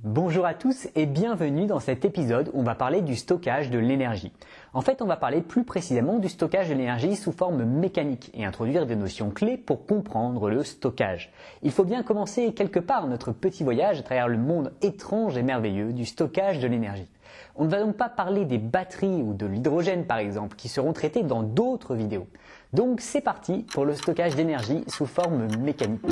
Bonjour à tous et bienvenue dans cet épisode où on va parler du stockage de l'énergie. En fait, on va parler plus précisément du stockage de l'énergie sous forme mécanique et introduire des notions clés pour comprendre le stockage. Il faut bien commencer quelque part notre petit voyage à travers le monde étrange et merveilleux du stockage de l'énergie. On ne va donc pas parler des batteries ou de l'hydrogène par exemple qui seront traités dans d'autres vidéos. Donc c'est parti pour le stockage d'énergie sous forme mécanique.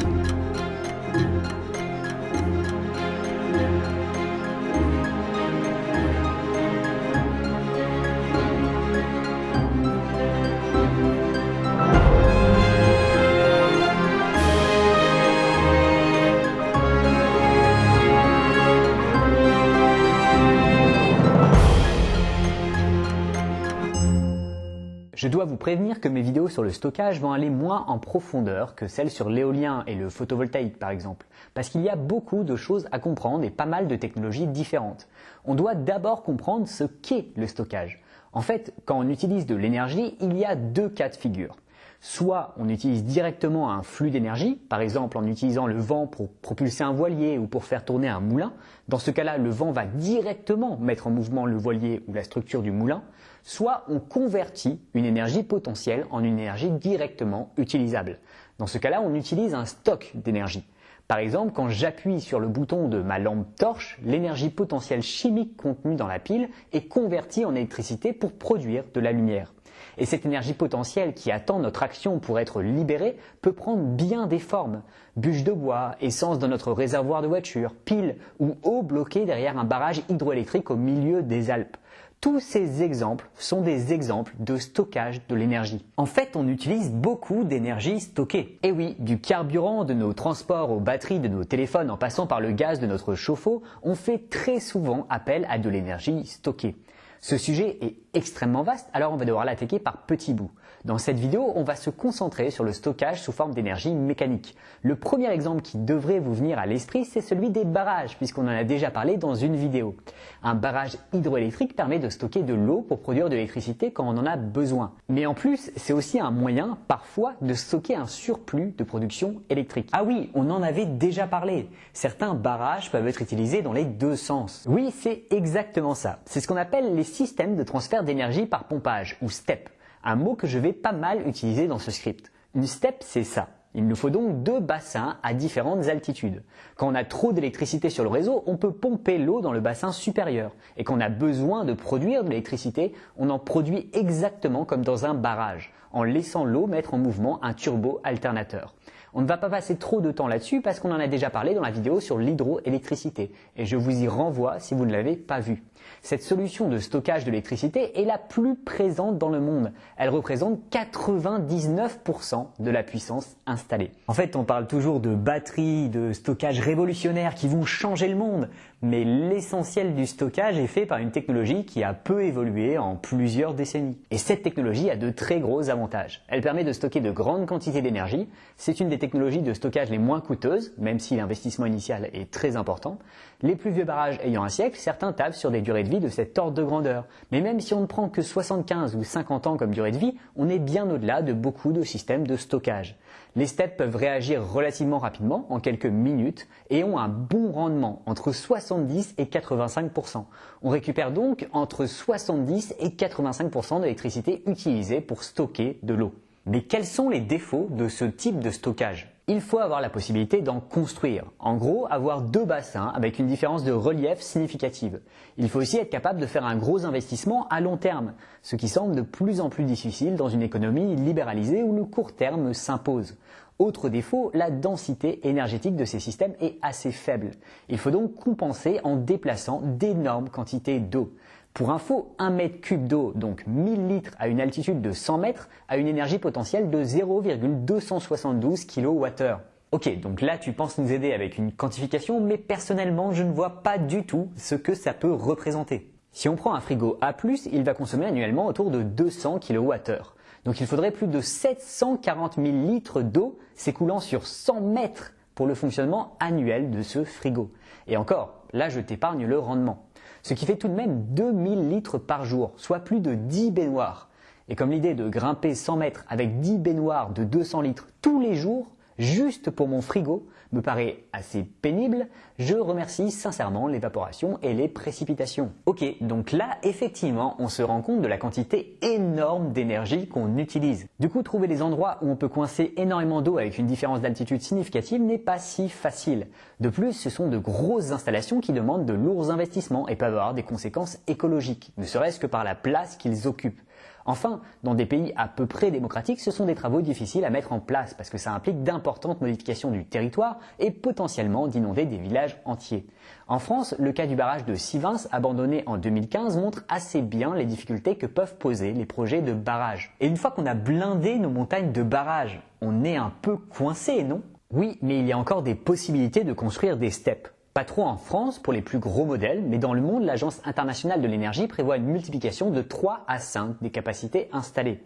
Je dois vous prévenir que mes vidéos sur le stockage vont aller moins en profondeur que celles sur l'éolien et le photovoltaïque par exemple, parce qu'il y a beaucoup de choses à comprendre et pas mal de technologies différentes. On doit d'abord comprendre ce qu'est le stockage. En fait, quand on utilise de l'énergie, il y a deux cas de figure. Soit on utilise directement un flux d'énergie, par exemple en utilisant le vent pour propulser un voilier ou pour faire tourner un moulin. Dans ce cas-là, le vent va directement mettre en mouvement le voilier ou la structure du moulin. Soit on convertit une énergie potentielle en une énergie directement utilisable. Dans ce cas-là, on utilise un stock d'énergie. Par exemple, quand j'appuie sur le bouton de ma lampe torche, l'énergie potentielle chimique contenue dans la pile est convertie en électricité pour produire de la lumière. Et cette énergie potentielle qui attend notre action pour être libérée peut prendre bien des formes. Bûches de bois, essence dans notre réservoir de voiture, piles ou eau bloquée derrière un barrage hydroélectrique au milieu des Alpes. Tous ces exemples sont des exemples de stockage de l'énergie. En fait, on utilise beaucoup d'énergie stockée. Et oui, du carburant de nos transports aux batteries de nos téléphones en passant par le gaz de notre chauffe-eau, on fait très souvent appel à de l'énergie stockée. Ce sujet est extrêmement vaste, alors on va devoir l'attaquer par petits bouts. Dans cette vidéo, on va se concentrer sur le stockage sous forme d'énergie mécanique. Le premier exemple qui devrait vous venir à l'esprit, c'est celui des barrages, puisqu'on en a déjà parlé dans une vidéo. Un barrage hydroélectrique permet de stocker de l'eau pour produire de l'électricité quand on en a besoin. Mais en plus, c'est aussi un moyen, parfois, de stocker un surplus de production électrique. Ah oui, on en avait déjà parlé. Certains barrages peuvent être utilisés dans les deux sens. Oui, c'est exactement ça. C'est ce qu'on appelle les systèmes de transfert d'énergie par pompage, ou STEP. Un mot que je vais pas mal utiliser dans ce script. Une STEP, c'est ça. Il nous faut donc deux bassins à différentes altitudes. Quand on a trop d'électricité sur le réseau, on peut pomper l'eau dans le bassin supérieur. Et quand on a besoin de produire de l'électricité, on en produit exactement comme dans un barrage, en laissant l'eau mettre en mouvement un turbo alternateur. On ne va pas passer trop de temps là-dessus parce qu'on en a déjà parlé dans la vidéo sur l'hydroélectricité et je vous y renvoie si vous ne l'avez pas vu. Cette solution de stockage de l'électricité est la plus présente dans le monde. Elle représente 99% de la puissance installée. En fait, on parle toujours de batteries, de stockage révolutionnaire qui vont changer le monde, mais l'essentiel du stockage est fait par une technologie qui a peu évolué en plusieurs décennies. Et cette technologie a de très gros avantages. Elle permet de stocker de grandes quantités d'énergie. C'est une des technologies de stockage les moins coûteuses, même si l'investissement initial est très important. Les plus vieux barrages ayant un siècle, certains tablent sur des durées de vie de cet ordre de grandeur. Mais même si on ne prend que 75 ou 50 ans comme durée de vie, on est bien au-delà de beaucoup de systèmes de stockage. Les STEP peuvent réagir relativement rapidement, en quelques minutes, et ont un bon rendement, entre 70 et 85%. On récupère donc entre 70 et 85% de l'électricité utilisée pour stocker de l'eau. Mais quels sont les défauts de ce type de stockage ? Il faut avoir la possibilité d'en construire. En gros, avoir deux bassins avec une différence de relief significative. Il faut aussi être capable de faire un gros investissement à long terme, ce qui semble de plus en plus difficile dans une économie libéralisée où le court terme s'impose. Autre défaut, la densité énergétique de ces systèmes est assez faible. Il faut donc compenser en déplaçant d'énormes quantités d'eau. Pour info, 1 mètre cube d'eau, donc 1000 litres à une altitude de 100 mètres, a une énergie potentielle de 0,272 kWh. Ok, donc là tu penses nous aider avec une quantification, mais personnellement je ne vois pas du tout ce que ça peut représenter. Si on prend un frigo A+, il va consommer annuellement autour de 200 kWh. Donc il faudrait plus de 740 000 litres d'eau s'écoulant sur 100 mètres pour le fonctionnement annuel de ce frigo. Et encore, là je t'épargne le rendement. Ce qui fait tout de même 2000 litres par jour, soit plus de 10 baignoires. Et comme l'idée de grimper 100 mètres avec 10 baignoires de 200 litres tous les jours, juste pour mon frigo me paraît assez pénible, je remercie sincèrement l'évaporation et les précipitations. Ok, donc là, effectivement, on se rend compte de la quantité énorme d'énergie qu'on utilise. Du coup, trouver des endroits où on peut coincer énormément d'eau avec une différence d'altitude significative n'est pas si facile. De plus, ce sont de grosses installations qui demandent de lourds investissements et peuvent avoir des conséquences écologiques, ne serait-ce que par la place qu'ils occupent. Enfin, dans des pays à peu près démocratiques, ce sont des travaux difficiles à mettre en place parce que ça implique d'importantes modifications du territoire et potentiellement d'inonder des villages entiers. En France, le cas du barrage de Sivens, abandonné en 2015, montre assez bien les difficultés que peuvent poser les projets de barrage. Et une fois qu'on a blindé nos montagnes de barrages, on est un peu coincé, non? Oui, mais il y a encore des possibilités de construire des steppes. Pas trop en France pour les plus gros modèles, mais dans le monde, l'Agence internationale de l'énergie prévoit une multiplication de 3 à 5 des capacités installées.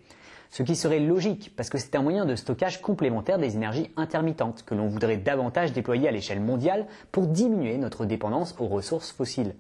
Ce qui serait logique, parce que c'est un moyen de stockage complémentaire des énergies intermittentes que l'on voudrait davantage déployer à l'échelle mondiale pour diminuer notre dépendance aux ressources fossiles.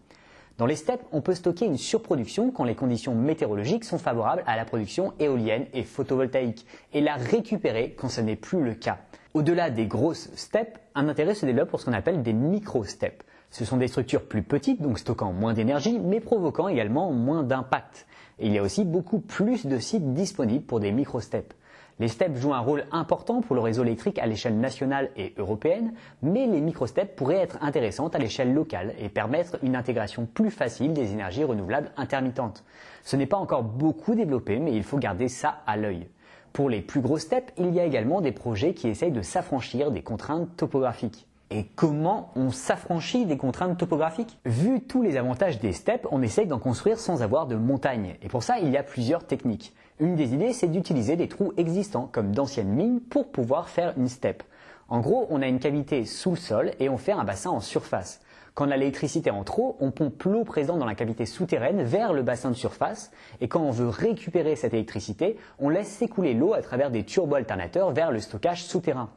Dans les steppes, on peut stocker une surproduction quand les conditions météorologiques sont favorables à la production éolienne et photovoltaïque, et la récupérer quand ce n'est plus le cas. Au-delà des grosses steppes, un intérêt se développe pour ce qu'on appelle des micro-steppes. Ce sont des structures plus petites, donc stockant moins d'énergie, mais provoquant également moins d'impact. Et il y a aussi beaucoup plus de sites disponibles pour des micro-steppes. Les steppes jouent un rôle important pour le réseau électrique à l'échelle nationale et européenne, mais les micro-steppes pourraient être intéressantes à l'échelle locale et permettre une intégration plus facile des énergies renouvelables intermittentes. Ce n'est pas encore beaucoup développé, mais il faut garder ça à l'œil. Pour les plus grosses steppes, il y a également des projets qui essayent de s'affranchir des contraintes topographiques. Et comment on s'affranchit des contraintes topographiques? Vu tous les avantages des steppes, on essaye d'en construire sans avoir de montagne. Et pour ça, il y a plusieurs techniques. Une des idées, c'est d'utiliser des trous existants, comme d'anciennes mines, pour pouvoir faire une steppe. En gros, on a une cavité sous le sol et on fait un bassin en surface. Quand on a l'électricité en trop, on pompe l'eau présente dans la cavité souterraine vers le bassin de surface et quand on veut récupérer cette électricité, on laisse s'écouler l'eau à travers des turbo-alternateurs vers le stockage souterrain.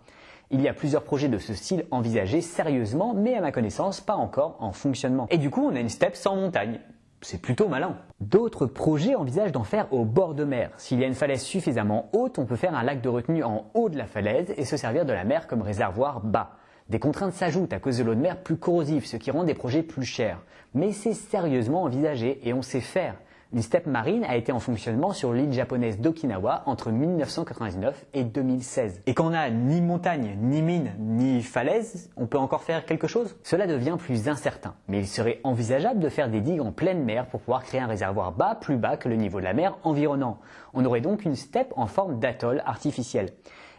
Il y a plusieurs projets de ce style envisagés sérieusement, mais à ma connaissance, pas encore en fonctionnement. Et du coup, on a une steppe sans montagne. C'est plutôt malin. D'autres projets envisagent d'en faire au bord de mer. S'il y a une falaise suffisamment haute, on peut faire un lac de retenue en haut de la falaise et se servir de la mer comme réservoir bas. Des contraintes s'ajoutent à cause de l'eau de mer plus corrosive, ce qui rend des projets plus chers. Mais c'est sérieusement envisagé et on sait faire. Une steppe marine a été en fonctionnement sur l'île japonaise d'Okinawa entre 1999 et 2016. Et quand on n'a ni montagne, ni mine, ni falaise, on peut encore faire quelque chose? Cela devient plus incertain, mais il serait envisageable de faire des digues en pleine mer pour pouvoir créer un réservoir plus bas que le niveau de la mer environnant. On aurait donc une steppe en forme d'atoll artificiel.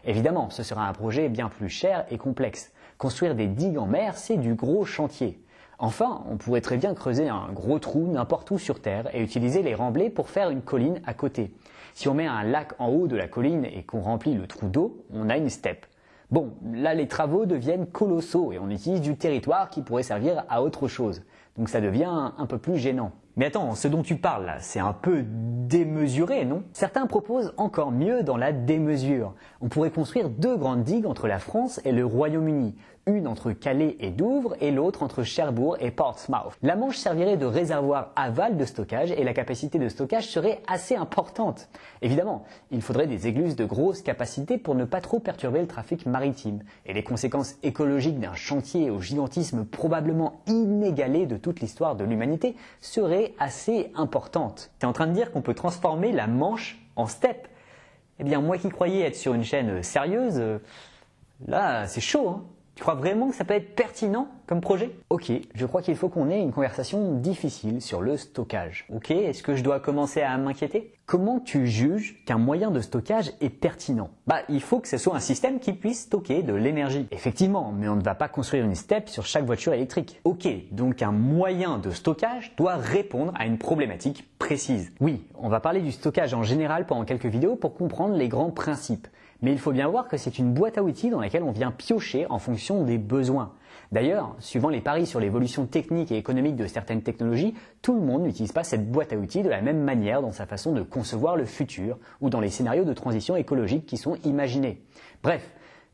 Évidemment, ce sera un projet bien plus cher et complexe. Construire des digues en mer, c'est du gros chantier. Enfin, on pourrait très bien creuser un gros trou n'importe où sur Terre et utiliser les remblais pour faire une colline à côté. Si on met un lac en haut de la colline et qu'on remplit le trou d'eau, on a une steppe. Bon, là les travaux deviennent colossaux et on utilise du territoire qui pourrait servir à autre chose. Donc ça devient un peu plus gênant. Mais attends, ce dont tu parles là, c'est un peu démesuré, non? Certains proposent encore mieux dans la démesure. On pourrait construire 2 grandes digues entre la France et le Royaume-Uni. Une entre Calais et Douvres et l'autre entre Cherbourg et Portsmouth. La Manche servirait de réservoir aval de stockage et la capacité de stockage serait assez importante. Évidemment, il faudrait des écluses de grosse capacité pour ne pas trop perturber le trafic maritime. Et les conséquences écologiques d'un chantier au gigantisme probablement inégalé de toute l'histoire de l'humanité seraient assez importantes. Tu es en train de dire qu'on peut transformer la Manche en steppe? Eh bien, moi qui croyais être sur une chaîne sérieuse, là, c'est chaud, hein? Tu crois vraiment que ça peut être pertinent comme projet? Ok, je crois qu'il faut qu'on ait une conversation difficile sur le stockage. Ok, est-ce que je dois commencer à m'inquiéter? Comment tu juges qu'un moyen de stockage est pertinent? Il faut que ce soit un système qui puisse stocker de l'énergie. Effectivement, mais on ne va pas construire une steppe sur chaque voiture électrique. Ok, donc un moyen de stockage doit répondre à une problématique précise. Oui, on va parler du stockage en général pendant quelques vidéos pour comprendre les grands principes. Mais il faut bien voir que c'est une boîte à outils dans laquelle on vient piocher en fonction des besoins. D'ailleurs, suivant les paris sur l'évolution technique et économique de certaines technologies, tout le monde n'utilise pas cette boîte à outils de la même manière dans sa façon de concevoir le futur ou dans les scénarios de transition écologique qui sont imaginés. Bref,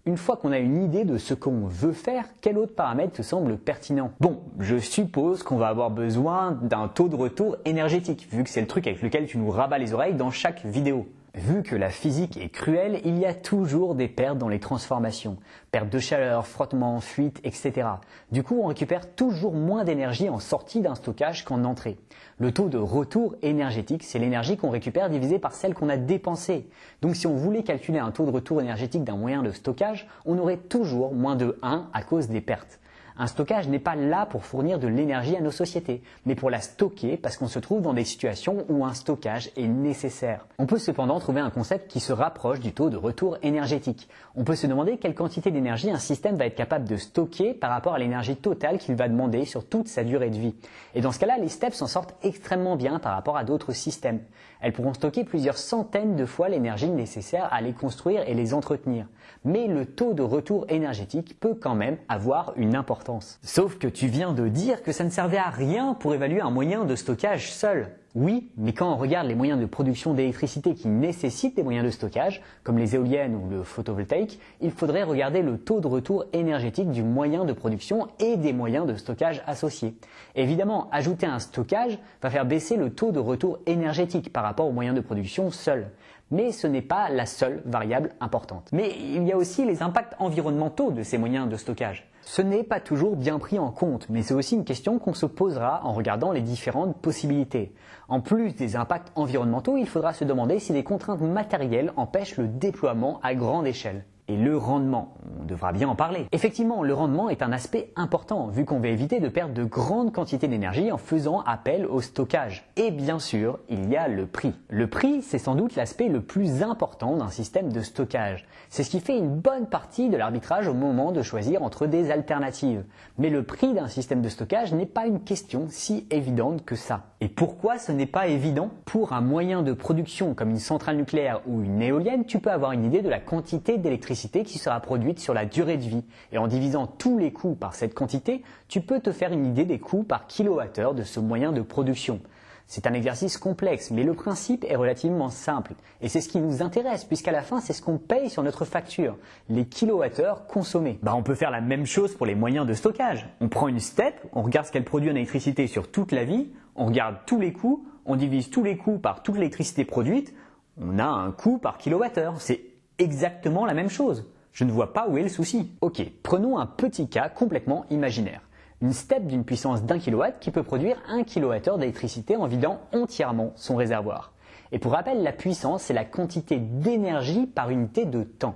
une fois qu'on a une idée de ce qu'on veut faire, quel autre paramètre te semble pertinent? Bon, je suppose qu'on va avoir besoin d'un taux de retour énergétique, vu que c'est le truc avec lequel tu nous rabats les oreilles dans chaque vidéo. Vu que la physique est cruelle, il y a toujours des pertes dans les transformations. Perte de chaleur, frottement, fuite, etc. Du coup, on récupère toujours moins d'énergie en sortie d'un stockage qu'en entrée. Le taux de retour énergétique, c'est l'énergie qu'on récupère divisée par celle qu'on a dépensée. Donc si on voulait calculer un taux de retour énergétique d'un moyen de stockage, on aurait toujours moins de 1 à cause des pertes. Un stockage n'est pas là pour fournir de l'énergie à nos sociétés, mais pour la stocker parce qu'on se trouve dans des situations où un stockage est nécessaire. On peut cependant trouver un concept qui se rapproche du taux de retour énergétique. On peut se demander quelle quantité d'énergie un système va être capable de stocker par rapport à l'énergie totale qu'il va demander sur toute sa durée de vie. Et dans ce cas-là, les steppes s'en sortent extrêmement bien par rapport à d'autres systèmes. Elles pourront stocker plusieurs centaines de fois l'énergie nécessaire à les construire et les entretenir. Mais le taux de retour énergétique peut quand même avoir une importance. Sauf que tu viens de dire que ça ne servait à rien pour évaluer un moyen de stockage seul. Oui, mais quand on regarde les moyens de production d'électricité qui nécessitent des moyens de stockage, comme les éoliennes ou le photovoltaïque, il faudrait regarder le taux de retour énergétique du moyen de production et des moyens de stockage associés. Évidemment, ajouter un stockage va faire baisser le taux de retour énergétique par rapport aux moyens de production seuls. Mais ce n'est pas la seule variable importante. Mais il y a aussi les impacts environnementaux de ces moyens de stockage. Ce n'est pas toujours bien pris en compte, mais c'est aussi une question qu'on se posera en regardant les différentes possibilités. En plus des impacts environnementaux, il faudra se demander si des contraintes matérielles empêchent le déploiement à grande échelle. Et le rendement, on devra bien en parler. Effectivement, le rendement est un aspect important, vu qu'on va éviter de perdre de grandes quantités d'énergie en faisant appel au stockage. Et bien sûr, il y a le prix. Le prix, c'est sans doute l'aspect le plus important d'un système de stockage. C'est ce qui fait une bonne partie de l'arbitrage au moment de choisir entre des alternatives. Mais le prix d'un système de stockage n'est pas une question si évidente que ça. Et pourquoi ce n'est pas évident? Pour un moyen de production comme une centrale nucléaire ou une éolienne, tu peux avoir une idée de la quantité d'électricité qui sera produite sur la durée de vie. Et en divisant tous les coûts par cette quantité, tu peux te faire une idée des coûts par kilowattheure de ce moyen de production. C'est un exercice complexe, mais le principe est relativement simple. Et c'est ce qui nous intéresse, puisqu'à la fin, c'est ce qu'on paye sur notre facture, les kilowattheures consommés. On peut faire la même chose pour les moyens de stockage. On prend une step, on regarde ce qu'elle produit en électricité sur toute la vie, on regarde tous les coûts, on divise tous les coûts par toute l'électricité produite, on a un coût par kilowattheure. C'est exactement la même chose. Je ne vois pas où est le souci. Ok, prenons un petit cas complètement imaginaire. Une step d'une puissance d'1 kW qui peut produire 1 kWh d'électricité en vidant entièrement son réservoir. Et pour rappel, la puissance, c'est la quantité d'énergie par unité de temps.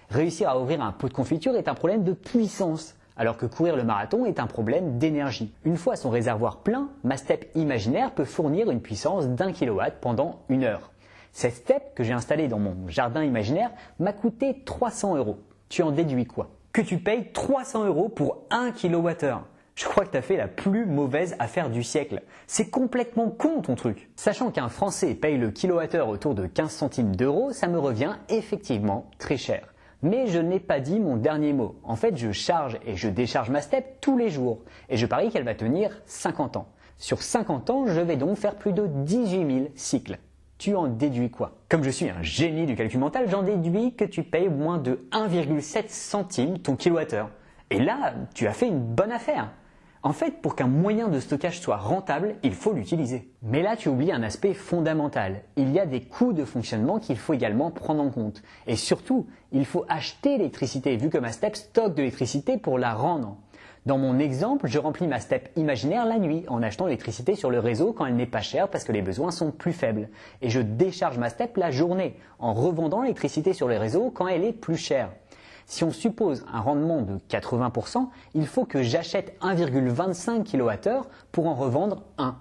Réussir à ouvrir un pot de confiture est un problème de puissance, alors que courir le marathon est un problème d'énergie. Une fois son réservoir plein, ma step imaginaire peut fournir une puissance d'1 kW pendant 1 heure. Cette step que j'ai installée dans mon jardin imaginaire m'a coûté 300 €. Tu en déduis quoi? Que tu payes 300 € pour 1 kWh. Je crois que tu as fait la plus mauvaise affaire du siècle. C'est complètement con ton truc. Sachant qu'un Français paye le kilowattheure autour de 15 centimes d'euros, ça me revient effectivement très cher. Mais je n'ai pas dit mon dernier mot. En fait, je charge et je décharge ma step tous les jours. Et je parie qu'elle va tenir 50 ans. Sur 50 ans, je vais donc faire plus de 18 000 cycles. Tu en déduis quoi? Comme je suis un génie du calcul mental, j'en déduis que tu payes moins de 1,7 centime ton kilowattheure. Et là, tu as fait une bonne affaire. En fait, pour qu'un moyen de stockage soit rentable, il faut l'utiliser. Mais là, tu oublies un aspect fondamental. Il y a des coûts de fonctionnement qu'il faut également prendre en compte. Et surtout, il faut acheter l'électricité, vu que ma step stocke de l'électricité pour la rendre. Dans mon exemple, je remplis ma step imaginaire la nuit en achetant l'électricité sur le réseau quand elle n'est pas chère parce que les besoins sont plus faibles. Et je décharge ma step la journée en revendant l'électricité sur le réseau quand elle est plus chère. Si on suppose un rendement de 80%, il faut que j'achète 1,25 kWh pour en revendre 1,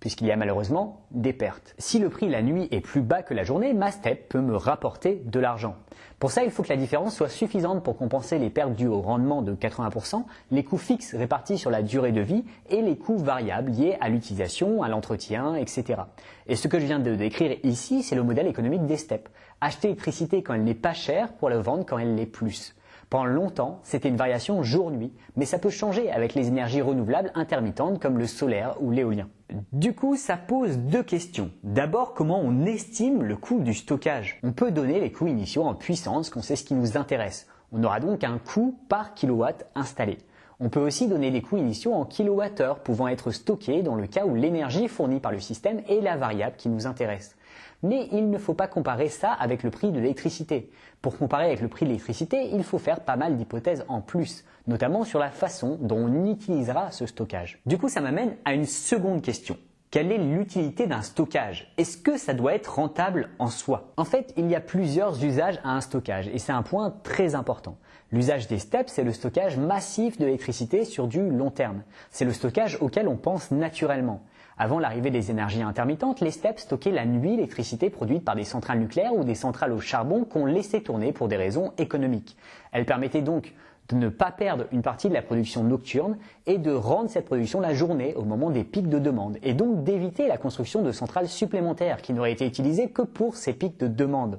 puisqu'il y a malheureusement des pertes. Si le prix la nuit est plus bas que la journée, ma step peut me rapporter de l'argent. Pour ça, il faut que la différence soit suffisante pour compenser les pertes dues au rendement de 80%, les coûts fixes répartis sur la durée de vie et les coûts variables liés à l'utilisation, à l'entretien, etc. Et ce que je viens de décrire ici, c'est le modèle économique des steppes. Acheter l'électricité quand elle n'est pas chère pour la vendre quand elle l'est plus. Pendant longtemps, c'était une variation jour-nuit, mais ça peut changer avec les énergies renouvelables intermittentes comme le solaire ou l'éolien. Du coup, ça pose deux questions. D'abord, comment on estime le coût du stockage? On peut donner les coûts initiaux en puissance quand c'est ce qui nous intéresse. On aura donc un coût par kilowatt installé. On peut aussi donner des coûts initiaux en kilowattheures pouvant être stockés dans le cas où l'énergie fournie par le système est la variable qui nous intéresse. Mais il ne faut pas comparer ça avec le prix de l'électricité. Pour comparer avec le prix de l'électricité, il faut faire pas mal d'hypothèses en plus, notamment sur la façon dont on utilisera ce stockage. Du coup, ça m'amène à une seconde question. Quelle est l'utilité d'un stockage? Est-ce que ça doit être rentable en soi? En fait, il y a plusieurs usages à un stockage et c'est un point très important. L'usage des steppes, c'est le stockage massif de l'électricité sur du long terme. C'est le stockage auquel on pense naturellement. Avant l'arrivée des énergies intermittentes, les steppes stockaient la nuit l'électricité produite par des centrales nucléaires ou des centrales au charbon qu'on laissait tourner pour des raisons économiques. Elles permettaient donc de ne pas perdre une partie de la production nocturne et de rendre cette production la journée au moment des pics de demande et donc d'éviter la construction de centrales supplémentaires qui n'auraient été utilisées que pour ces pics de demande.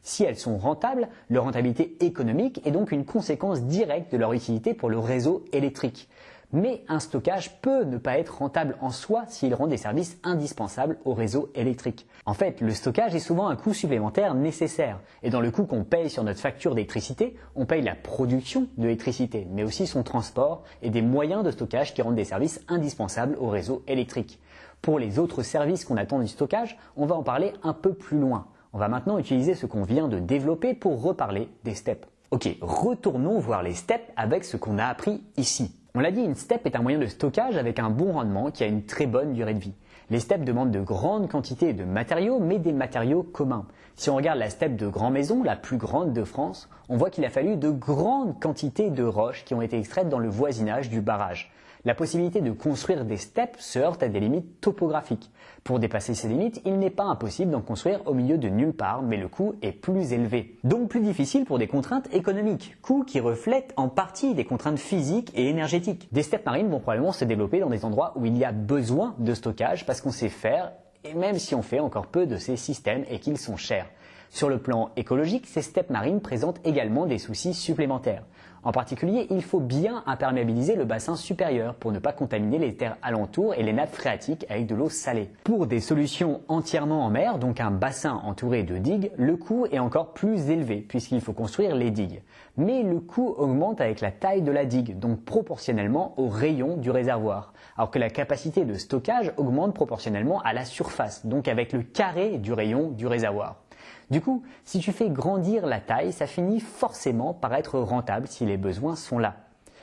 Si elles sont rentables, leur rentabilité économique est donc une conséquence directe de leur utilité pour le réseau électrique. Mais un stockage peut ne pas être rentable en soi s'il rend des services indispensables au réseau électrique. En fait, le stockage est souvent un coût supplémentaire nécessaire. Et dans le coût qu'on paye sur notre facture d'électricité, on paye la production de l'électricité, mais aussi son transport et des moyens de stockage qui rendent des services indispensables au réseau électrique. Pour les autres services qu'on attend du stockage, on va en parler un peu plus loin. On va maintenant utiliser ce qu'on vient de développer pour reparler des steppes. Ok, retournons voir les steppes avec ce qu'on a appris ici. On l'a dit, une steppe est un moyen de stockage avec un bon rendement qui a une très bonne durée de vie. Les steppes demandent de grandes quantités de matériaux, mais des matériaux communs. Si on regarde la steppe de Grand Maison, la plus grande de France, on voit qu'il a fallu de grandes quantités de roches qui ont été extraites dans le voisinage du barrage. La possibilité de construire des steppes se heurte à des limites topographiques. Pour dépasser ces limites, il n'est pas impossible d'en construire au milieu de nulle part, mais le coût est plus élevé. Donc plus difficile pour des contraintes économiques, coûts qui reflètent en partie des contraintes physiques et énergétiques. Des steppes marines vont probablement se développer dans des endroits où il y a besoin de stockage parce qu'on sait faire, et même si on fait encore peu de ces systèmes et qu'ils sont chers. Sur le plan écologique, ces steppes marines présentent également des soucis supplémentaires. En particulier, il faut bien imperméabiliser le bassin supérieur pour ne pas contaminer les terres alentours et les nappes phréatiques avec de l'eau salée. Pour des solutions entièrement en mer, donc un bassin entouré de digues, le coût est encore plus élevé puisqu'il faut construire les digues. Mais le coût augmente avec la taille de la digue, donc proportionnellement au rayon du réservoir, alors que la capacité de stockage augmente proportionnellement à la surface, donc avec le carré du rayon du réservoir. Du coup, si tu fais grandir la taille, ça finit forcément par être rentable si les besoins sont là.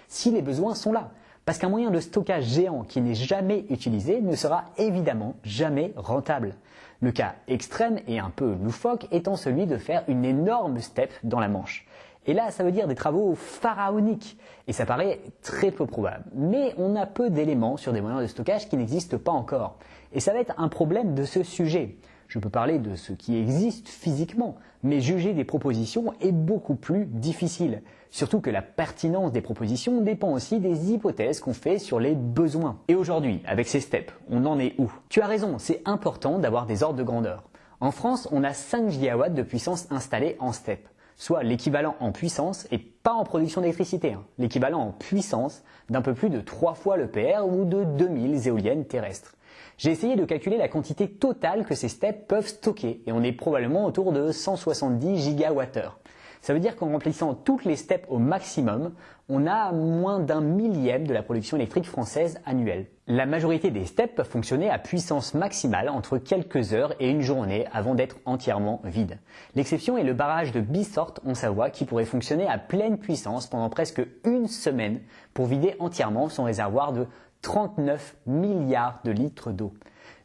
Si les besoins sont là, parce qu'un moyen de stockage géant qui n'est jamais utilisé ne sera évidemment jamais rentable. Le cas extrême et un peu loufoque étant celui de faire une énorme steppe dans la Manche. Et là, ça veut dire des travaux pharaoniques. Et ça paraît très peu probable. Mais on a peu d'éléments sur des moyens de stockage qui n'existent pas encore. Et ça va être un problème de ce sujet. Je peux parler de ce qui existe physiquement, mais juger des propositions est beaucoup plus difficile. Surtout que la pertinence des propositions dépend aussi des hypothèses qu'on fait sur les besoins. Et aujourd'hui, avec ces steppes, on en est où? Tu as raison, c'est important d'avoir des ordres de grandeur. En France, on a 5 gigawatts de puissance installée en steppe, soit l'équivalent en puissance, et pas en production d'électricité, l'équivalent en puissance d'un peu plus de 3 fois le PR ou de 2000 éoliennes terrestres. J'ai essayé de calculer la quantité totale que ces steppes peuvent stocker et on est probablement autour de 170 gigawattheures. Ça veut dire qu'en remplissant toutes les steppes au maximum, on a moins d'un millième de la production électrique française annuelle. La majorité des steppes peuvent fonctionner à puissance maximale entre quelques heures et une journée avant d'être entièrement vides. L'exception est le barrage de Bissorte en Savoie qui pourrait fonctionner à pleine puissance pendant presque une semaine pour vider entièrement son réservoir de 39 milliards de litres d'eau.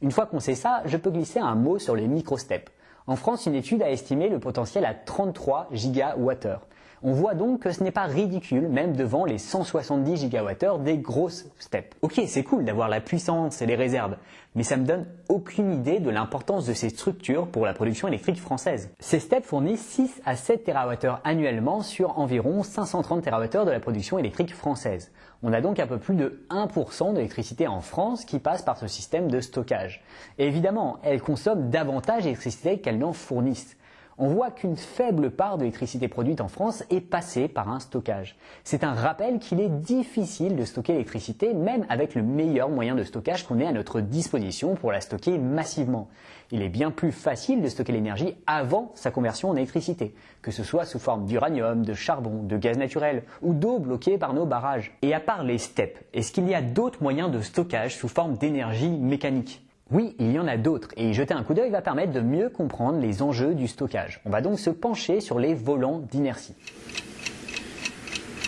Une fois qu'on sait ça, je peux glisser un mot sur les micro-steppes. En France, une étude a estimé le potentiel à 33 gigawattheures. On voit donc que ce n'est pas ridicule, même devant les 170 gigawattheures des grosses steppes. Ok, c'est cool d'avoir la puissance et les réserves, mais ça me donne aucune idée de l'importance de ces structures pour la production électrique française. Ces steppes fournissent 6 à 7 TWh annuellement sur environ 530 TWh de la production électrique française. On a donc un peu plus de 1% d'électricité en France qui passe par ce système de stockage. Et évidemment, elles consomment davantage d'électricité qu'elles n'en fournissent. on voit qu'une faible part de l'électricité produite en France est passée par un stockage. C'est un rappel qu'il est difficile de stocker l'électricité même avec le meilleur moyen de stockage qu'on ait à notre disposition pour la stocker massivement. Il est bien plus facile de stocker l'énergie avant sa conversion en électricité, que ce soit sous forme d'uranium, de charbon, de gaz naturel ou d'eau bloquée par nos barrages. Et à part les steppes, est-ce qu'il y a d'autres moyens de stockage sous forme d'énergie mécanique ? Oui, il y en a d'autres et y jeter un coup d'œil va permettre de mieux comprendre les enjeux du stockage. On va donc se pencher sur les volants d'inertie.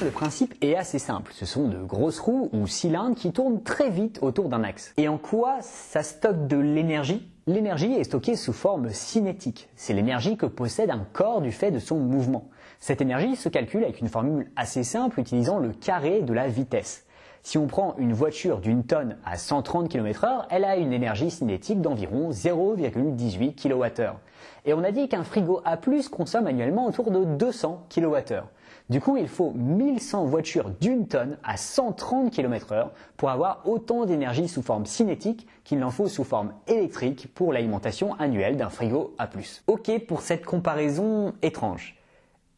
Le principe est assez simple, ce sont de grosses roues ou cylindres qui tournent très vite autour d'un axe. Et en quoi ça stocke de l'énergie ? L'énergie est stockée sous forme cinétique. C'est l'énergie que possède un corps du fait de son mouvement. Cette énergie se calcule avec une formule assez simple utilisant le carré de la vitesse. Si on prend une voiture d'une tonne à 130 km/h, elle a une énergie cinétique d'environ 0,18 kWh. Et on a dit qu'un frigo A+, consomme annuellement autour de 200 kWh. Du coup, il faut 1100 voitures d'une tonne à 130 km/h pour avoir autant d'énergie sous forme cinétique qu'il n'en faut sous forme électrique pour l'alimentation annuelle d'un frigo A+. Ok pour cette comparaison étrange.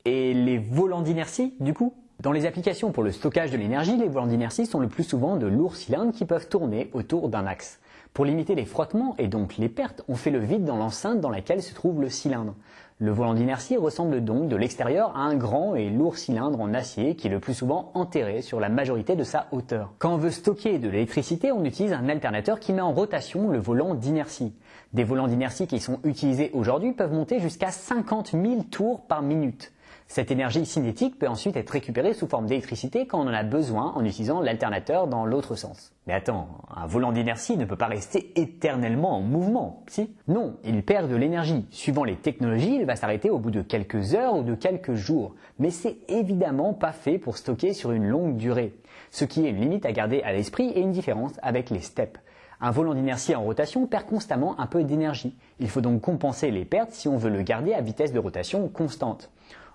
Et les volants d'inertie, du coup ? Dans les applications pour le stockage de l'énergie, les volants d'inertie sont le plus souvent de lourds cylindres qui peuvent tourner autour d'un axe. Pour limiter les frottements et donc les pertes, on fait le vide dans l'enceinte dans laquelle se trouve le cylindre. Le volant d'inertie ressemble donc de l'extérieur à un grand et lourd cylindre en acier qui est le plus souvent enterré sur la majorité de sa hauteur. Quand on veut stocker de l'électricité, on utilise un alternateur qui met en rotation le volant d'inertie. Des volants d'inertie qui sont utilisés aujourd'hui peuvent monter jusqu'à 50 000 tours par minute. Cette énergie cinétique peut ensuite être récupérée sous forme d'électricité quand on en a besoin en utilisant l'alternateur dans l'autre sens. Mais attends, un volant d'inertie ne peut pas rester éternellement en mouvement, si ? Non, il perd de l'énergie. Suivant les technologies, il va s'arrêter au bout de quelques heures ou de quelques jours. Mais c'est évidemment pas fait pour stocker sur une longue durée. Ce qui est une limite à garder à l'esprit et une différence avec les steppes. Un volant d'inertie en rotation perd constamment un peu d'énergie. Il faut donc compenser les pertes si on veut le garder à vitesse de rotation constante.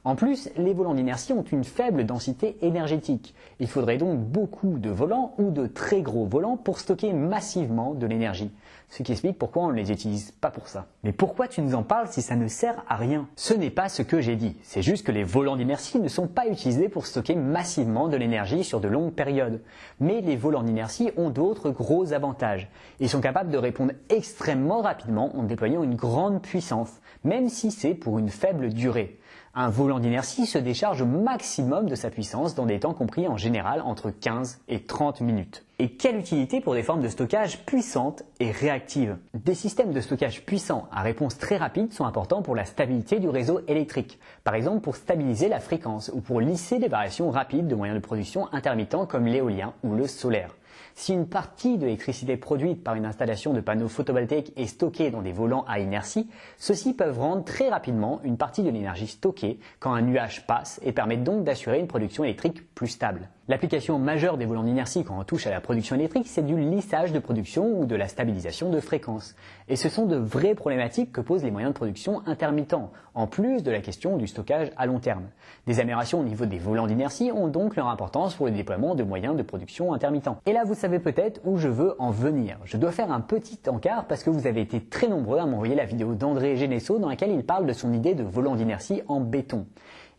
En plus, les volants d'inertie ont une faible densité énergétique. Il faudrait donc beaucoup de volants ou de très gros volants pour stocker massivement de l'énergie. Ce qui explique pourquoi on ne les utilise pas pour ça. Mais pourquoi tu nous en parles si ça ne sert à rien ? Ce n'est pas ce que j'ai dit. C'est juste que les volants d'inertie ne sont pas utilisés pour stocker massivement de l'énergie sur de longues périodes. Mais les volants d'inertie ont d'autres gros avantages. Ils sont capables de répondre extrêmement rapidement en déployant une grande puissance, même si c'est pour une faible durée. Un volant d'inertie se décharge au maximum de sa puissance dans des temps compris en général entre 15 et 30 minutes. Et quelle utilité pour des formes de stockage puissantes et réactives ? Des systèmes de stockage puissants à réponse très rapide sont importants pour la stabilité du réseau électrique, par exemple pour stabiliser la fréquence ou pour lisser des variations rapides de moyens de production intermittents comme l'éolien ou le solaire. Si une partie de l'électricité produite par une installation de panneaux photovoltaïques est stockée dans des volants à inertie, ceux-ci peuvent rendre très rapidement une partie de l'énergie stockée quand un nuage passe et permettent donc d'assurer une production électrique plus stable. L'application majeure des volants d'inertie quand on touche à la production électrique, c'est du lissage de production ou de la stabilisation de fréquence. Et ce sont de vraies problématiques que posent les moyens de production intermittents, en plus de la question du stockage à long terme. Des améliorations au niveau des volants d'inertie ont donc leur importance pour le déploiement de moyens de production intermittents. Et là, vous savez peut-être où je veux en venir. Je dois faire un petit encart parce que vous avez été très nombreux à m'envoyer la vidéo d'André Genesso dans laquelle il parle de son idée de volant d'inertie en béton.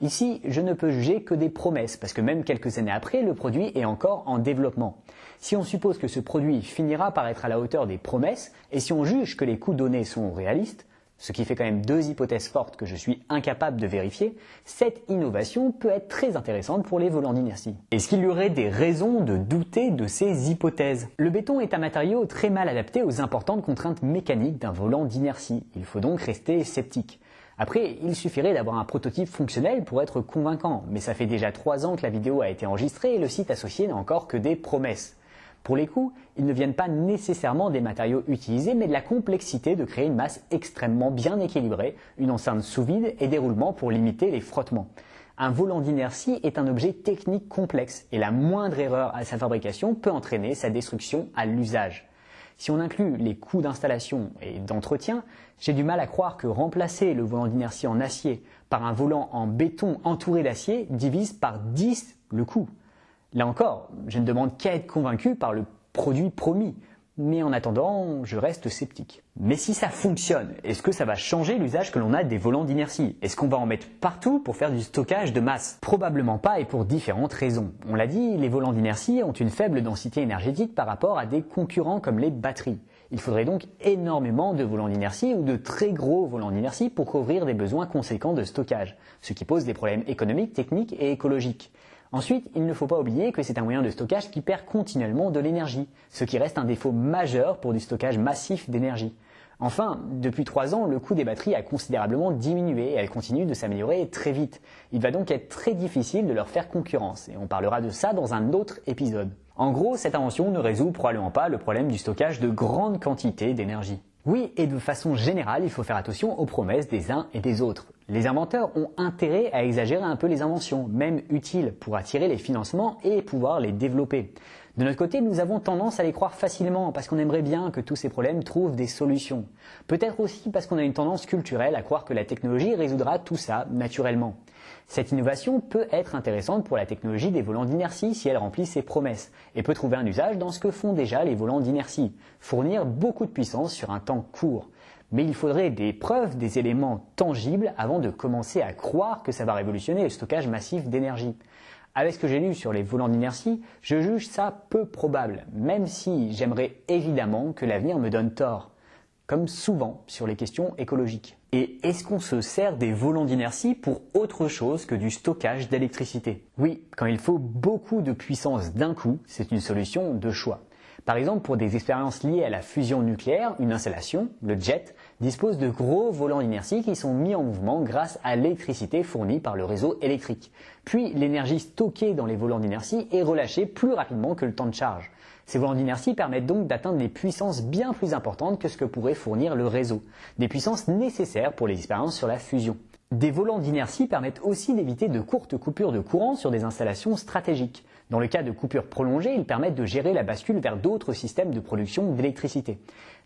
Ici, je ne peux juger que des promesses, parce que même quelques années après, le produit est encore en développement. Si on suppose que ce produit finira par être à la hauteur des promesses, et si on juge que les coûts donnés sont réalistes, ce qui fait quand même deux hypothèses fortes que je suis incapable de vérifier, cette innovation peut être très intéressante pour les volants d'inertie. Est-ce qu'il y aurait des raisons de douter de ces hypothèses ? Le béton est un matériau très mal adapté aux importantes contraintes mécaniques d'un volant d'inertie. Il faut donc rester sceptique. Après, il suffirait d'avoir un prototype fonctionnel pour être convaincant, mais ça fait déjà 3 ans que la vidéo a été enregistrée et le site associé n'a encore que des promesses. Pour les coûts, ils ne viennent pas nécessairement des matériaux utilisés, mais de la complexité de créer une masse extrêmement bien équilibrée, une enceinte sous vide et des roulements pour limiter les frottements. Un volant d'inertie est un objet technique complexe et la moindre erreur à sa fabrication peut entraîner sa destruction à l'usage. Si on inclut les coûts d'installation et d'entretien, j'ai du mal à croire que remplacer le volant d'inertie en acier par un volant en béton entouré d'acier divise par 10 le coût. Là encore, je ne demande qu'à être convaincu par le produit promis. Mais en attendant, je reste sceptique. Mais si ça fonctionne, est-ce que ça va changer l'usage que l'on a des volants d'inertie? Est-ce qu'on va en mettre partout pour faire du stockage de masse? Probablement pas et pour différentes raisons. On l'a dit, les volants d'inertie ont une faible densité énergétique par rapport à des concurrents comme les batteries. Il faudrait donc énormément de volants d'inertie ou de très gros volants d'inertie pour couvrir des besoins conséquents de stockage, ce qui pose des problèmes économiques, techniques et écologiques. Ensuite, il ne faut pas oublier que c'est un moyen de stockage qui perd continuellement de l'énergie, ce qui reste un défaut majeur pour du stockage massif d'énergie. Enfin, depuis 3 ans, le coût des batteries a considérablement diminué et elles continuent de s'améliorer très vite. Il va donc être très difficile de leur faire concurrence et on parlera de ça dans un autre épisode. En gros, cette invention ne résout probablement pas le problème du stockage de grandes quantités d'énergie. Oui, et de façon générale, il faut faire attention aux promesses des uns et des autres. Les inventeurs ont intérêt à exagérer un peu les inventions, même utiles, pour attirer les financements et pouvoir les développer. De notre côté, nous avons tendance à les croire facilement parce qu'on aimerait bien que tous ces problèmes trouvent des solutions. Peut-être aussi parce qu'on a une tendance culturelle à croire que la technologie résoudra tout ça naturellement. Cette innovation peut être intéressante pour la technologie des volants d'inertie si elle remplit ses promesses et peut trouver un usage dans ce que font déjà les volants d'inertie, fournir beaucoup de puissance sur un temps court. Mais il faudrait des preuves, des éléments tangibles avant de commencer à croire que ça va révolutionner le stockage massif d'énergie. Avec ce que j'ai lu sur les volants d'inertie, je juge ça peu probable, même si j'aimerais évidemment que l'avenir me donne tort, comme souvent sur les questions écologiques. Et est-ce qu'on se sert des volants d'inertie pour autre chose que du stockage d'électricité? Oui, quand il faut beaucoup de puissance d'un coup, c'est une solution de choix. Par exemple, pour des expériences liées à la fusion nucléaire, une installation, le jet, dispose de gros volants d'inertie qui sont mis en mouvement grâce à l'électricité fournie par le réseau électrique. Puis, l'énergie stockée dans les volants d'inertie est relâchée plus rapidement que le temps de charge. Ces volants d'inertie permettent donc d'atteindre des puissances bien plus importantes que ce que pourrait fournir le réseau, des puissances nécessaires pour les expériences sur la fusion. Des volants d'inertie permettent aussi d'éviter de courtes coupures de courant sur des installations stratégiques. Dans le cas de coupures prolongées, ils permettent de gérer la bascule vers d'autres systèmes de production d'électricité.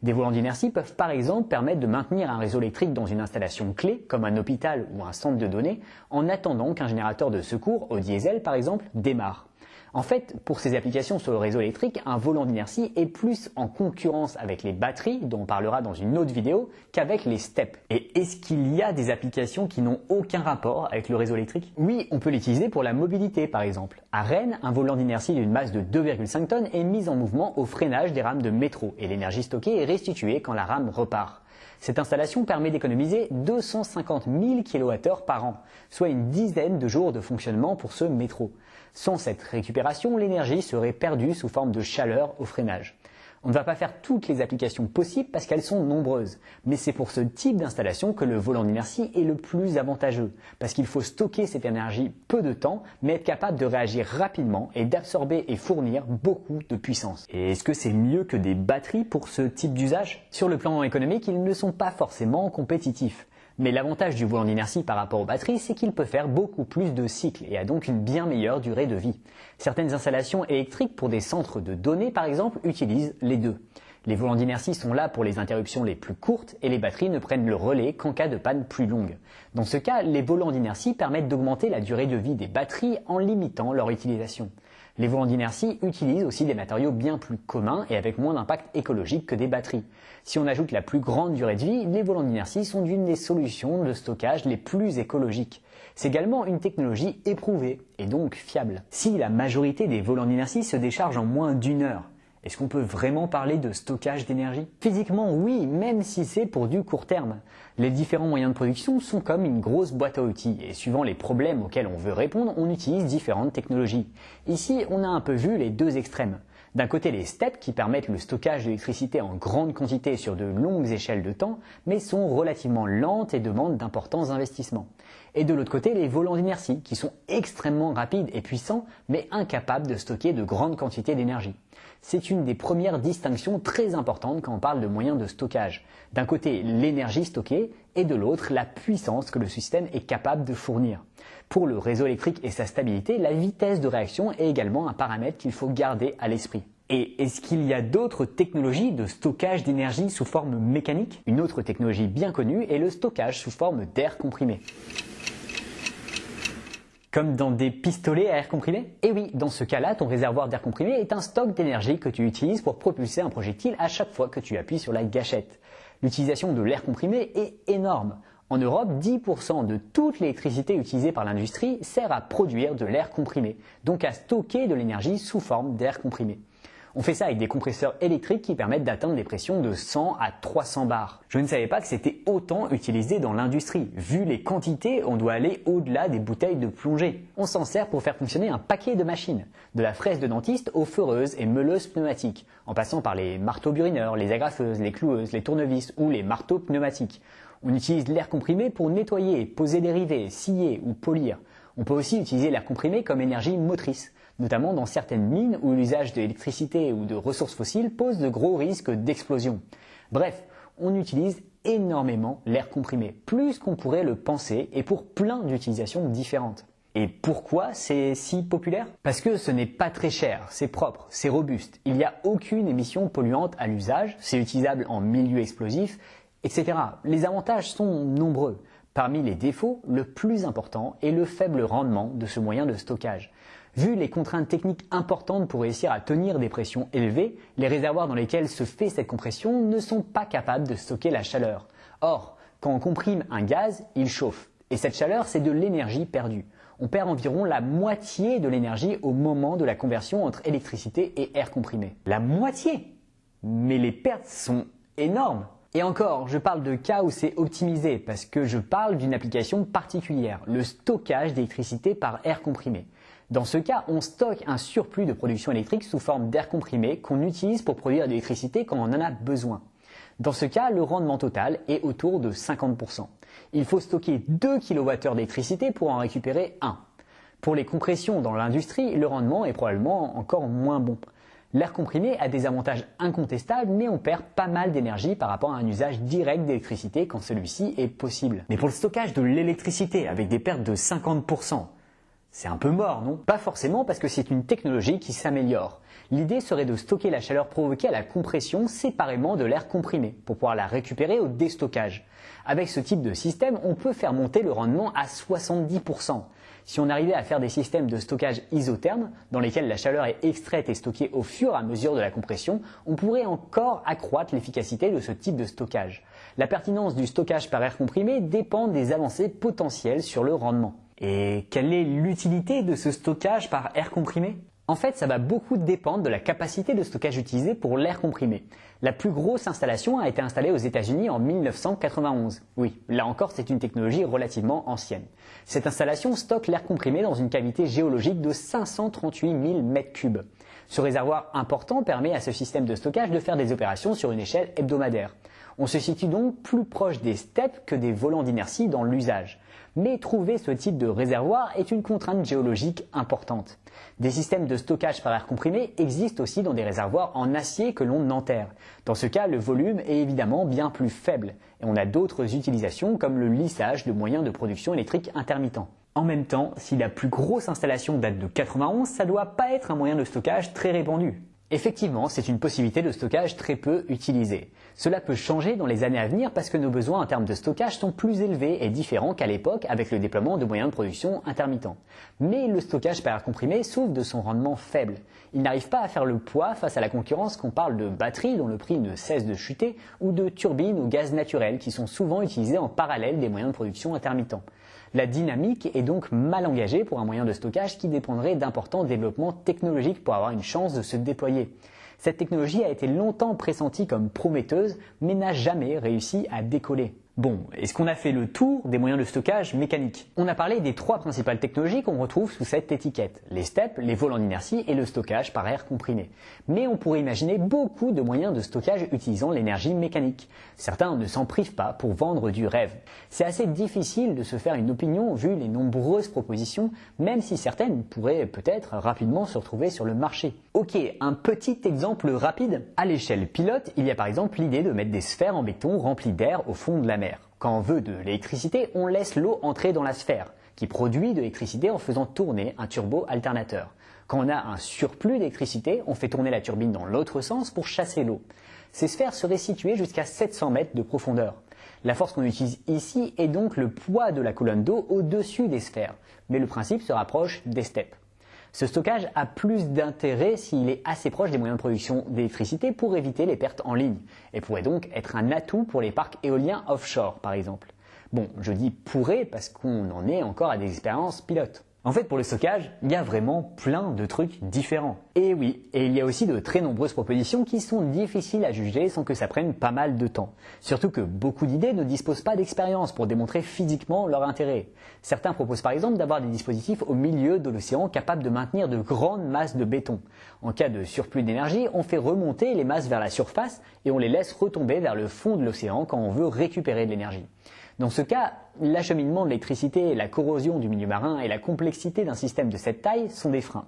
Des volants d'inertie peuvent par exemple permettre de maintenir un réseau électrique dans une installation clé, comme un hôpital ou un centre de données, en attendant qu'un générateur de secours, au diesel par exemple, démarre. En fait, pour ces applications sur le réseau électrique, un volant d'inertie est plus en concurrence avec les batteries, dont on parlera dans une autre vidéo, qu'avec les steps. Et est-ce qu'il y a des applications qui n'ont aucun rapport avec le réseau électrique? Oui, on peut l'utiliser pour la mobilité par exemple. À Rennes, un volant d'inertie d'une masse de 2,5 tonnes est mis en mouvement au freinage des rames de métro et l'énergie stockée est restituée quand la rame repart. Cette installation permet d'économiser 250 000 kWh par an, soit une dizaine de jours de fonctionnement pour ce métro. Sans cette récupération, l'énergie serait perdue sous forme de chaleur au freinage. On ne va pas faire toutes les applications possibles parce qu'elles sont nombreuses, mais c'est pour ce type d'installation que le volant d'inertie est le plus avantageux, parce qu'il faut stocker cette énergie peu de temps, mais être capable de réagir rapidement et d'absorber et fournir beaucoup de puissance. Et est-ce que c'est mieux que des batteries pour ce type d'usage? Sur le plan économique, ils ne sont pas forcément compétitifs. Mais l'avantage du volant d'inertie par rapport aux batteries, c'est qu'il peut faire beaucoup plus de cycles et a donc une bien meilleure durée de vie. Certaines installations électriques pour des centres de données par exemple utilisent les deux. Les volants d'inertie sont là pour les interruptions les plus courtes et les batteries ne prennent le relais qu'en cas de panne plus longue. Dans ce cas, les volants d'inertie permettent d'augmenter la durée de vie des batteries en limitant leur utilisation. Les volants d'inertie utilisent aussi des matériaux bien plus communs et avec moins d'impact écologique que des batteries. Si on ajoute la plus grande durée de vie, les volants d'inertie sont l'une des solutions de stockage les plus écologiques. C'est également une technologie éprouvée et donc fiable. Si la majorité des volants d'inertie se déchargent en moins d'1 heure, est-ce qu'on peut vraiment parler de stockage d'énergie? Physiquement, oui, même si c'est pour du court terme. Les différents moyens de production sont comme une grosse boîte à outils et suivant les problèmes auxquels on veut répondre, on utilise différentes technologies. Ici, on a un peu vu les deux extrêmes. D'un côté, les steps qui permettent le stockage d'électricité en grande quantité sur de longues échelles de temps, mais sont relativement lentes et demandent d'importants investissements. Et de l'autre côté, les volants d'inertie qui sont extrêmement rapides et puissants, mais incapables de stocker de grandes quantités d'énergie. C'est une des premières distinctions très importantes quand on parle de moyens de stockage. D'un côté, l'énergie stockée et de l'autre, la puissance que le système est capable de fournir. Pour le réseau électrique et sa stabilité, la vitesse de réaction est également un paramètre qu'il faut garder à l'esprit. Et est-ce qu'il y a d'autres technologies de stockage d'énergie sous forme mécanique? Une autre technologie bien connue est le stockage sous forme d'air comprimé. Comme dans des pistolets à air comprimé? Eh oui, dans ce cas-là, ton réservoir d'air comprimé est un stock d'énergie que tu utilises pour propulser un projectile à chaque fois que tu appuies sur la gâchette. L'utilisation de l'air comprimé est énorme. En Europe, 10% de toute l'électricité utilisée par l'industrie sert à produire de l'air comprimé, donc à stocker de l'énergie sous forme d'air comprimé. On fait ça avec des compresseurs électriques qui permettent d'atteindre des pressions de 100 à 300 bars. Je ne savais pas que c'était autant utilisé dans l'industrie. Vu les quantités, on doit aller au-delà des bouteilles de plongée. On s'en sert pour faire fonctionner un paquet de machines, de la fraise de dentiste aux foreuses et meuleuses pneumatiques, en passant par les marteaux burineurs, les agrafeuses, les cloueuses, les tournevis ou les marteaux pneumatiques. On utilise l'air comprimé pour nettoyer, poser des rivets, scier ou polir. On peut aussi utiliser l'air comprimé comme énergie motrice, notamment dans certaines mines où l'usage d'électricité ou de ressources fossiles pose de gros risques d'explosion. Bref, on utilise énormément l'air comprimé, plus qu'on pourrait le penser et pour plein d'utilisations différentes. Et pourquoi c'est si populaire? Parce que ce n'est pas très cher, c'est propre, c'est robuste, il n'y a aucune émission polluante à l'usage, c'est utilisable en milieu explosif, etc. Les avantages sont nombreux. Parmi les défauts, le plus important est le faible rendement de ce moyen de stockage. Vu les contraintes techniques importantes pour réussir à tenir des pressions élevées, les réservoirs dans lesquels se fait cette compression ne sont pas capables de stocker la chaleur. Or, quand on comprime un gaz, il chauffe. Et cette chaleur, c'est de l'énergie perdue. On perd environ la moitié de l'énergie au moment de la conversion entre électricité et air comprimé. La moitié! Mais les pertes sont énormes! Et encore, je parle de cas où c'est optimisé parce que je parle d'une application particulière, le stockage d'électricité par air comprimé. Dans ce cas, on stocke un surplus de production électrique sous forme d'air comprimé qu'on utilise pour produire de l'électricité quand on en a besoin. Dans ce cas, le rendement total est autour de 50%. Il faut stocker 2 kWh d'électricité pour en récupérer 1. Pour les compressions dans l'industrie, le rendement est probablement encore moins bon. L'air comprimé a des avantages incontestables, mais on perd pas mal d'énergie par rapport à un usage direct d'électricité quand celui-ci est possible. Mais pour le stockage de l'électricité avec des pertes de 50%, c'est un peu mort, non? Pas forcément parce que c'est une technologie qui s'améliore. L'idée serait de stocker la chaleur provoquée à la compression séparément de l'air comprimé pour pouvoir la récupérer au déstockage. Avec ce type de système, on peut faire monter le rendement à 70%. Si on arrivait à faire des systèmes de stockage isothermes, dans lesquels la chaleur est extraite et stockée au fur et à mesure de la compression, on pourrait encore accroître l'efficacité de ce type de stockage. La pertinence du stockage par air comprimé dépend des avancées potentielles sur le rendement. Et quelle est l'utilité de ce stockage par air comprimé? En fait, ça va beaucoup dépendre de la capacité de stockage utilisée pour l'air comprimé. La plus grosse installation a été installée aux États-Unis en 1991. Oui, là encore, c'est une technologie relativement ancienne. Cette installation stocke l'air comprimé dans une cavité géologique de 538 000 m3. Ce réservoir important permet à ce système de stockage de faire des opérations sur une échelle hebdomadaire. On se situe donc plus proche des steppes que des volants d'inertie dans l'usage. Mais trouver ce type de réservoir est une contrainte géologique importante. Des systèmes de stockage par air comprimé existent aussi dans des réservoirs en acier que l'on enterre. Dans ce cas, le volume est évidemment bien plus faible et on a d'autres utilisations comme le lissage de moyens de production électrique intermittents. En même temps, si la plus grosse installation date de 91, ça ne doit pas être un moyen de stockage très répandu. Effectivement, c'est une possibilité de stockage très peu utilisée. Cela peut changer dans les années à venir parce que nos besoins en termes de stockage sont plus élevés et différents qu'à l'époque avec le déploiement de moyens de production intermittents. Mais le stockage par air comprimé souffre de son rendement faible. Il n'arrive pas à faire le poids face à la concurrence qu'on parle de batteries dont le prix ne cesse de chuter ou de turbines au gaz naturel qui sont souvent utilisées en parallèle des moyens de production intermittents. La dynamique est donc mal engagée pour un moyen de stockage qui dépendrait d'importants développements technologiques pour avoir une chance de se déployer. Cette technologie a été longtemps pressentie comme prometteuse, mais n'a jamais réussi à décoller. Bon, est-ce qu'on a fait le tour des moyens de stockage mécaniques? On a parlé des 3 principales technologies qu'on retrouve sous cette étiquette, les steppes, les volants d'inertie et le stockage par air comprimé. Mais on pourrait imaginer beaucoup de moyens de stockage utilisant l'énergie mécanique. Certains ne s'en privent pas pour vendre du rêve. C'est assez difficile de se faire une opinion vu les nombreuses propositions, même si certaines pourraient peut-être rapidement se retrouver sur le marché. Ok, un petit exemple rapide. À l'échelle pilote, il y a par exemple l'idée de mettre des sphères en béton remplies d'air au fond de la mer. Quand on veut de l'électricité, on laisse l'eau entrer dans la sphère, qui produit de l'électricité en faisant tourner un turbo-alternateur. Quand on a un surplus d'électricité, on fait tourner la turbine dans l'autre sens pour chasser l'eau. Ces sphères seraient situées jusqu'à 700 mètres de profondeur. La force qu'on utilise ici est donc le poids de la colonne d'eau au-dessus des sphères, mais le principe se rapproche des steppes. Ce stockage a plus d'intérêt s'il est assez proche des moyens de production d'électricité pour éviter les pertes en ligne, et pourrait donc être un atout pour les parcs éoliens offshore par exemple. Bon, je dis pourrait parce qu'on en est encore à des expériences pilotes. En fait, pour le stockage, il y a vraiment plein de trucs différents. Et oui, et il y a aussi de très nombreuses propositions qui sont difficiles à juger sans que ça prenne pas mal de temps. Surtout que beaucoup d'idées ne disposent pas d'expérience pour démontrer physiquement leur intérêt. Certains proposent par exemple d'avoir des dispositifs au milieu de l'océan capables de maintenir de grandes masses de béton. En cas de surplus d'énergie, on fait remonter les masses vers la surface et on les laisse retomber vers le fond de l'océan quand on veut récupérer de l'énergie. Dans ce cas, l'acheminement de l'électricité, la corrosion du milieu marin et la complexité d'un système de cette taille sont des freins.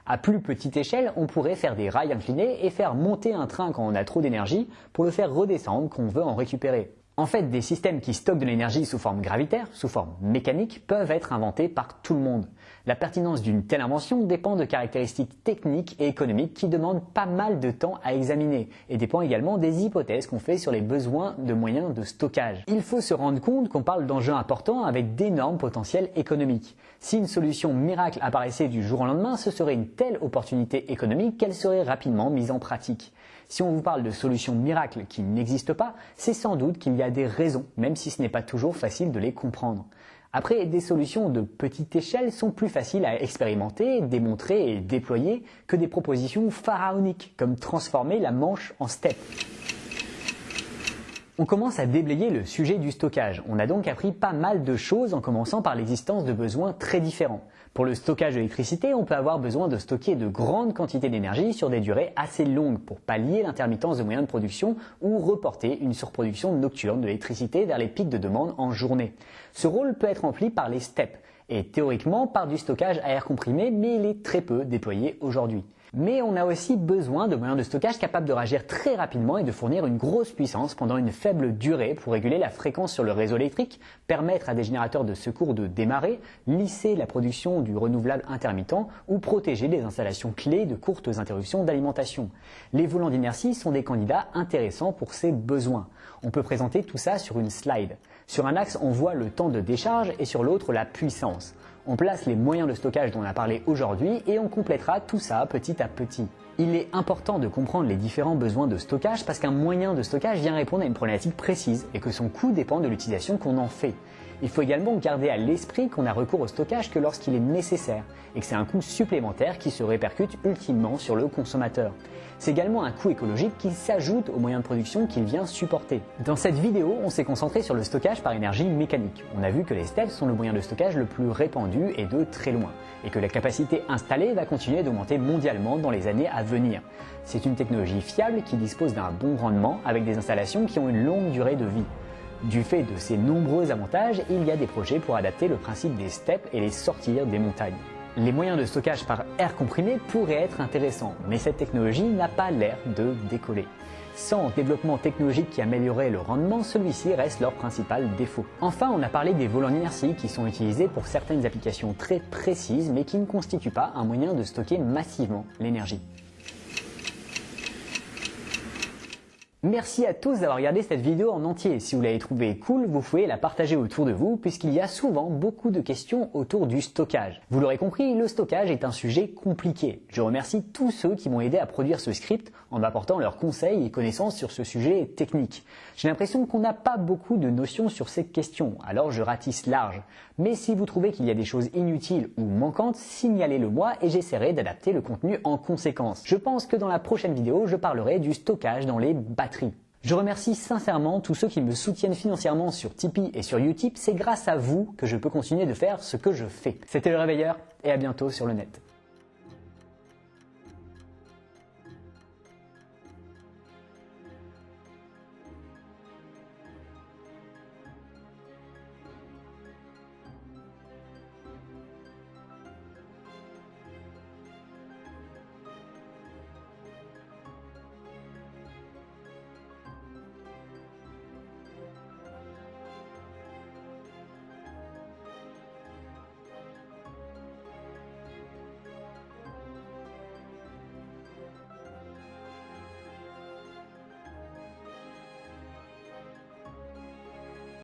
À plus petite échelle, on pourrait faire des rails inclinés et faire monter un train quand on a trop d'énergie pour le faire redescendre quand on veut en récupérer. En fait, des systèmes qui stockent de l'énergie sous forme gravitaire, sous forme mécanique, peuvent être inventés par tout le monde. La pertinence d'une telle invention dépend de caractéristiques techniques et économiques qui demandent pas mal de temps à examiner et dépend également des hypothèses qu'on fait sur les besoins de moyens de stockage. Il faut se rendre compte qu'on parle d'enjeux importants avec d'énormes potentiels économiques. Si une solution miracle apparaissait du jour au lendemain, ce serait une telle opportunité économique qu'elle serait rapidement mise en pratique. Si on vous parle de solutions miracles qui n'existent pas, c'est sans doute qu'il y a des raisons, même si ce n'est pas toujours facile de les comprendre. Après, des solutions de petite échelle sont plus faciles à expérimenter, démontrer et déployer que des propositions pharaoniques, comme transformer la Manche en steppe. On commence à déblayer le sujet du stockage. On a donc appris pas mal de choses en commençant par l'existence de besoins très différents. Pour le stockage d'électricité, on peut avoir besoin de stocker de grandes quantités d'énergie sur des durées assez longues pour pallier l'intermittence de moyens de production ou reporter une surproduction nocturne de l'électricité vers les pics de demande en journée. Ce rôle peut être rempli par les steppes et théoriquement par du stockage à air comprimé, mais il est très peu déployé aujourd'hui. Mais on a aussi besoin de moyens de stockage capables de réagir très rapidement et de fournir une grosse puissance pendant une faible durée pour réguler la fréquence sur le réseau électrique, permettre à des générateurs de secours de démarrer, lisser la production du renouvelable intermittent ou protéger les installations clés de courtes interruptions d'alimentation. Les volants d'inertie sont des candidats intéressants pour ces besoins. On peut présenter tout ça sur une slide. Sur un axe, on voit le temps de décharge et sur l'autre la puissance. On place les moyens de stockage dont on a parlé aujourd'hui et on complétera tout ça petit à petit. Il est important de comprendre les différents besoins de stockage parce qu'un moyen de stockage vient répondre à une problématique précise et que son coût dépend de l'utilisation qu'on en fait. Il faut également garder à l'esprit qu'on n'a recours au stockage que lorsqu'il est nécessaire et que c'est un coût supplémentaire qui se répercute ultimement sur le consommateur. C'est également un coût écologique qui s'ajoute aux moyens de production qu'il vient supporter. Dans cette vidéo, on s'est concentré sur le stockage par énergie mécanique. On a vu que les steppes sont le moyen de stockage le plus répandu et de très loin, et que la capacité installée va continuer d'augmenter mondialement dans les années à venir. C'est une technologie fiable qui dispose d'un bon rendement avec des installations qui ont une longue durée de vie. Du fait de ces nombreux avantages, il y a des projets pour adapter le principe des steppes et les sortir des montagnes. Les moyens de stockage par air comprimé pourraient être intéressants, mais cette technologie n'a pas l'air de décoller. Sans développement technologique qui améliorerait le rendement, celui-ci reste leur principal défaut. Enfin, on a parlé des volants d'inertie qui sont utilisés pour certaines applications très précises, mais qui ne constituent pas un moyen de stocker massivement l'énergie. Merci à tous d'avoir regardé cette vidéo en entier. Si vous l'avez trouvée cool, vous pouvez la partager autour de vous puisqu'il y a souvent beaucoup de questions autour du stockage. Vous l'aurez compris, le stockage est un sujet compliqué. Je remercie tous ceux qui m'ont aidé à produire ce script en m'apportant leurs conseils et connaissances sur ce sujet technique. J'ai l'impression qu'on n'a pas beaucoup de notions sur ces questions, alors je ratisse large. Mais si vous trouvez qu'il y a des choses inutiles ou manquantes, signalez-le moi et j'essaierai d'adapter le contenu en conséquence. Je pense que dans la prochaine vidéo, je parlerai du stockage dans les batteries. Je remercie sincèrement tous ceux qui me soutiennent financièrement sur Tipeee et sur Utip. C'est grâce à vous que je peux continuer de faire ce que je fais. C'était le Réveilleur et à bientôt sur le net.